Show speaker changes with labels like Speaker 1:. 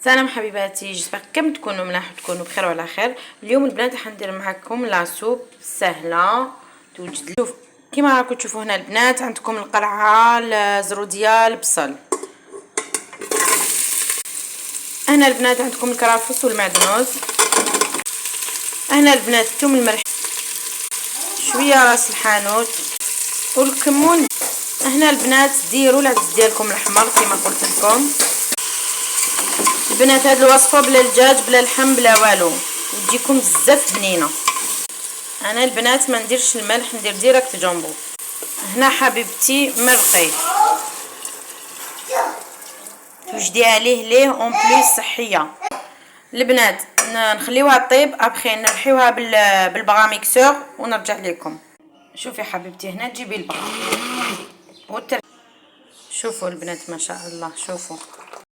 Speaker 1: سلام حبيباتي، جسبر كم تكونوا ملاح وتكونوا بخير وعلى خير. اليوم البنات حندير معكم لاصوب سهله توجد. شوف كيما راكم تشوفوا هنا البنات، عندكم القرعه، الزروديه، البصل. هنا البنات عندكم الكرافس والمعدنوس. هنا البنات الثوم المرح، شويه راس الحانوت والكمون. هنا البنات ديروا العدس ديالكم الاحمر كما قلت لكم البنات. هاد الوصفه بلا الدجاج بلا اللحم بلا والو، تجيكم بزاف بنينه. انا البنات ما نديرش الملح، ندير ديريكت جامبو. هنا حبيبتي مرقي توجدي عليه ليه اون بليس صحيه. البنات نخليوها طيب، ابخي نرحيوها بالبغا ميكسور ونرجع لكم. شوفي حبيبتي هنا تجيبي البغا شوفوا البنات ما شاء الله، شوفوا